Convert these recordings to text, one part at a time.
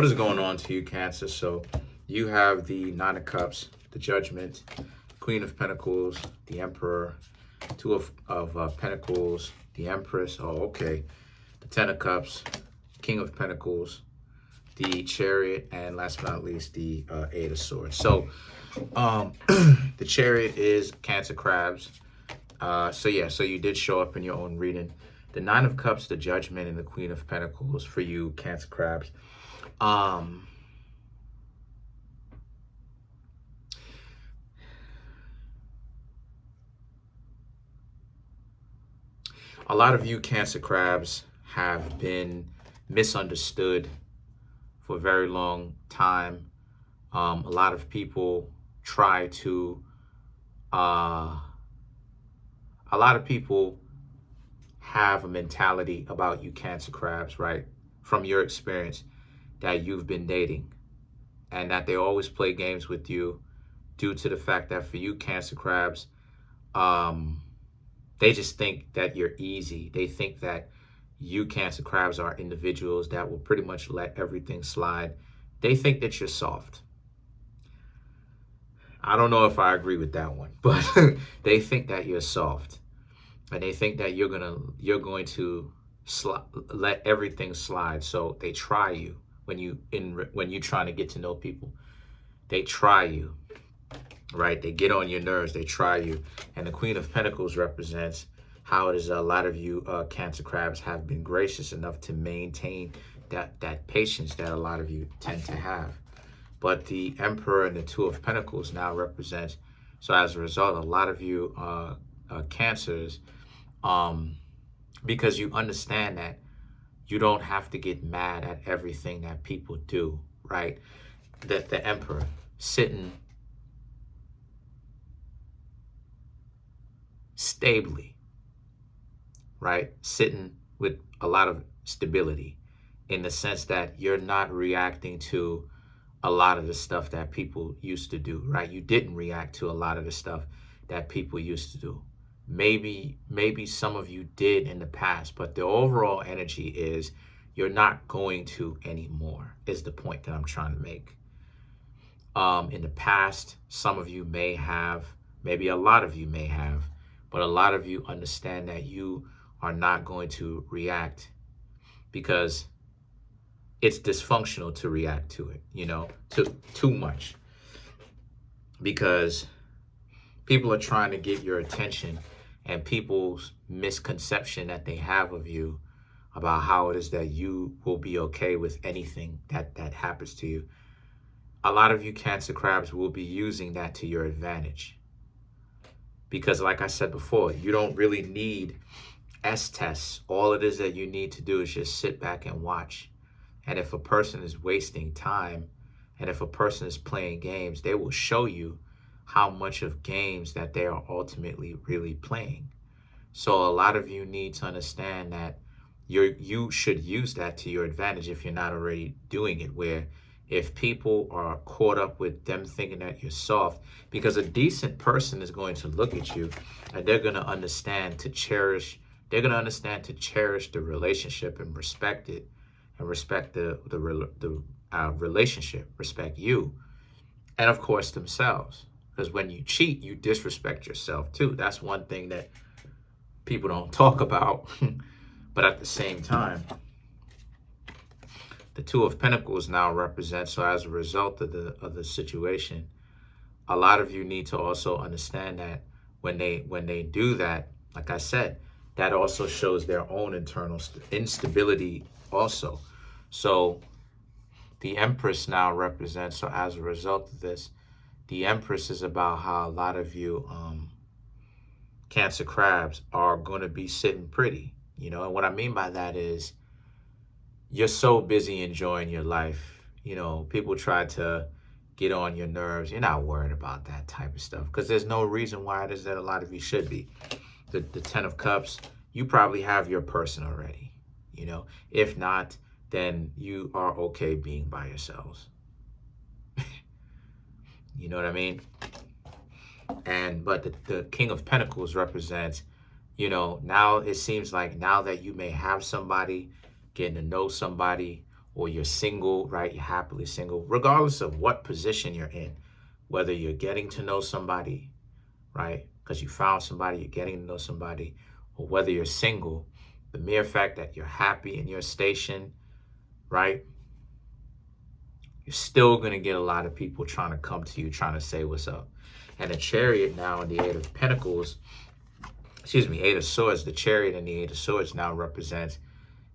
What is going on to you, Cancer? So you have the Nine of Cups, the Judgment, Queen of Pentacles, the Emperor, Two of Pentacles, the Empress. Oh, okay. The Ten of Cups, King of Pentacles, the Chariot, and last but not least, the Eight of Swords. So the Chariot is Cancer crabs. So you did show up in your own reading. The Nine of Cups, the Judgment, and the Queen of Pentacles for you, Cancer crabs. A lot of you Cancer crabs have been misunderstood for a very long time. A lot of people try to, a lot of people have a mentality about you Cancer crabs, right? From your experience that you've been dating, and that they always play games with you due to the fact that for you Cancer crabs, they just think that you're easy. They think that you Cancer crabs are individuals that will pretty much let everything slide. They think that you're soft. I don't know if I agree with that one, but they think that you're soft, and they think that you're going to let everything slide. So they try you when you're trying to get to know people. They try you, right? They get on your nerves. They try you. And the Queen of Pentacles represents how it is a lot of you Cancer crabs have been gracious enough to maintain that patience that a lot of you tend to have. But the Emperor and the Two of Pentacles now represents, so as a result, a lot of you Cancers, because you understand that you don't have to get mad at everything that people do, right? That the Emperor sitting stably, right? Sitting with a lot of stability in the sense that you're not reacting to a lot of the stuff that people used to do, right? You didn't react to a lot of the stuff that people used to do. Maybe some of you did in the past, but the overall energy is you're not going to anymore, is the point that I'm trying to make. In the past, some of you may have, maybe a lot of you may have, but a lot of you understand that you are not going to react because it's dysfunctional to react to it, too much. Because people are trying to get your attention, and people's misconception that they have of you about how it is that you will be okay with anything that happens to you. A lot of you Cancer crabs will be using that to your advantage. Because like I said before, you don't really need S-tests. All it is that you need to do is just sit back and watch. And if a person is wasting time, and if a person is playing games, they will show you how much of games that they are ultimately really playing. So a lot of you need to understand that you should use that to your advantage if you're not already doing it, where if people are caught up with them thinking that you're soft, because a decent person is going to look at you and they're going to understand to cherish, the relationship and respect it, and respect the relationship, respect you, and of course themselves. Because when you cheat, you disrespect yourself too. That's one thing that people don't talk about. But at the same time, the Two of Pentacles now represents, so as a result of the situation, a lot of you need to also understand that when they do that, like I said, that also shows their own internal instability also. So the Empress now represents, so as a result of this, the Empress is about how a lot of you Cancer crabs are going to be sitting pretty, and what I mean by that is you're so busy enjoying your life. People try to get on your nerves. You're not worried about that type of stuff because there's no reason why it is that a lot of you should be. The Ten of Cups, you probably have your person already, If not, then you are okay being by yourselves. You know what I mean? But the King of Pentacles represents, now it seems like now that you may have somebody, getting to know somebody, or you're single, right? You're happily single, regardless of what position you're in, whether you're getting to know somebody, right? Because you found somebody, you're getting to know somebody, or whether you're single, the mere fact that you're happy in your station, right? You're still going to get a lot of people trying to come to you, trying to say what's up. And the Chariot now in the Eight of Pentacles, Eight of Swords, the Chariot and the Eight of Swords now represents,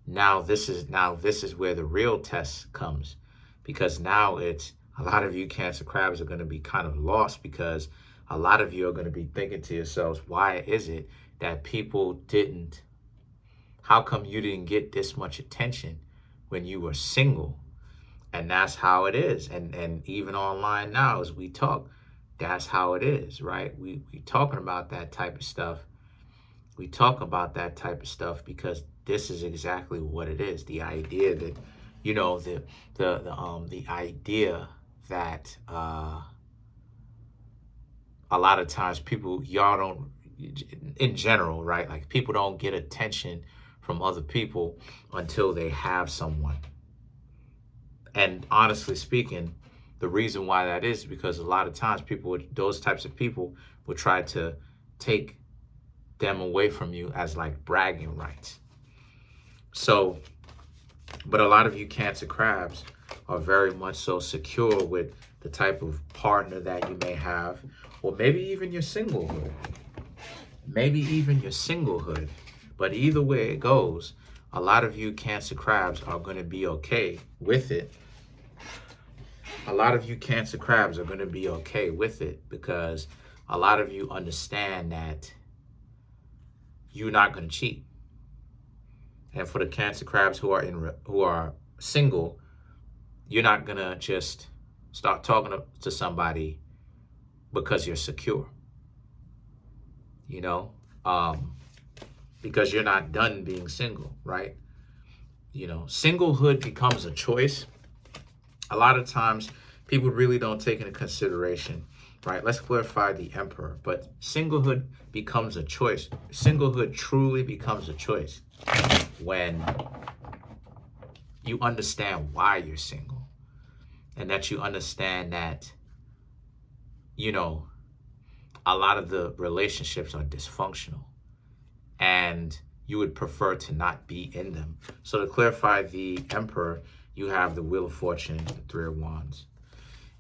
now this is where the real test comes. Because now it's, a lot of you Cancer crabs are going to be kind of lost, because a lot of you are going to be thinking to yourselves, why is it that people didn't, how come you didn't get this much attention when you were single? And that's how it is. And even online now as we talk, that's how it is, right? We talking about that type of stuff. We talk about that type of stuff because this is exactly what it is. The idea that, the idea that a lot of times people, y'all don't, in general, right? Like people don't get attention from other people until they have someone. And honestly speaking, the reason why that is because a lot of times those types of people will try to take them away from you as like bragging rights. So, but a lot of you Cancer crabs are very much so secure with the type of partner that you may have, or maybe even your singlehood. But either way it goes, a lot of you Cancer crabs are going to be okay with it. Because a lot of you understand that you're not going to cheat. And for the Cancer crabs who are single, you're not going to just start talking to somebody because you're secure. Because you're not done being single, right? Singlehood becomes a choice. A lot of times people really don't take into consideration, right? Let's clarify the Emperor, but singlehood becomes a choice. Singlehood truly becomes a choice when you understand why you're single, and that you understand that, a lot of the relationships are dysfunctional and you would prefer to not be in them. So to clarify the Emperor, you have the Wheel of Fortune, the Three of Wands,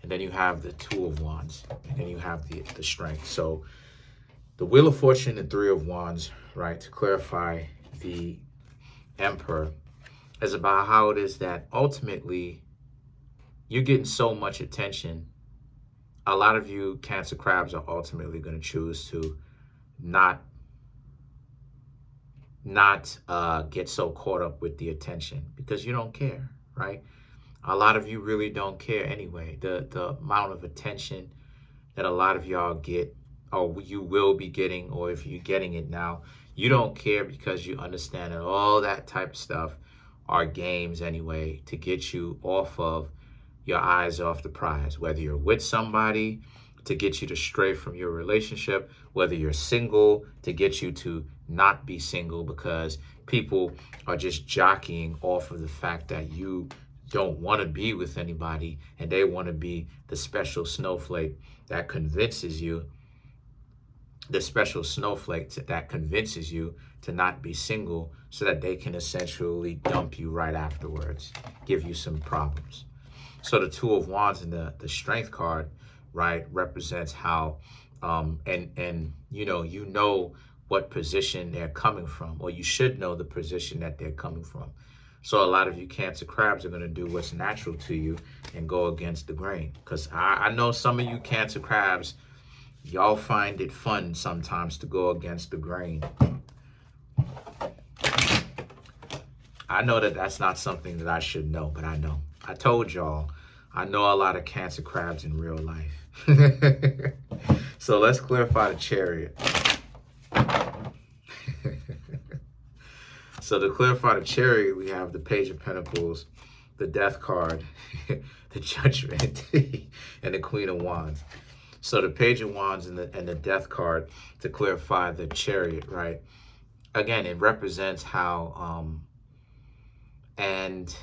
and then you have the Two of Wands, and then you have the Strength. So the Wheel of Fortune and Three of Wands, right, to clarify the Emperor, is about how it is that ultimately you're getting so much attention. A lot of you Cancer crabs are ultimately going to choose to not get so caught up with the attention because you don't care, right? A lot of you really don't care anyway. The amount of attention that a lot of y'all get, or you will be getting, or if you're getting it now, you don't care because you understand that all that type of stuff are games anyway to get you off of your eyes off the prize, whether you're with somebody to get you to stray from your relationship, whether you're single to get you to not be single because people are just jockeying off of the fact that you don't want to be with anybody and they want to be the special snowflake that convinces you, to not be single so that they can essentially dump you right afterwards, give you some problems. So the Two of Wands and the Strength card, right, represents how, you know what position they're coming from, or you should know the position that they're coming from. So a lot of you Cancer crabs are going to do what's natural to you and go against the grain. Because I know some of you Cancer crabs, y'all find it fun sometimes to go against the grain. I know that that's not something that I should know, but I know. I told y'all, I know a lot of Cancer crabs in real life. So let's clarify the Chariot. So to clarify the Chariot, we have the Page of Pentacles, the Death card, the Judgment, and the Queen of Wands. So the Page of Wands and the Death card, to clarify the Chariot, right? Again, it represents how, and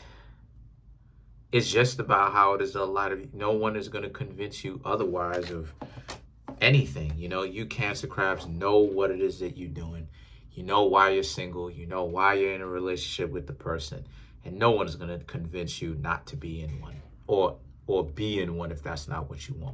It's just about how it is a lot of, no one is going to convince you otherwise of anything. You know, you Cancer crabs know what it is that you're doing. You know why you're single. You know why you're in a relationship with the person. And no one is going to convince you not to be in one, or be in one if that's not what you want.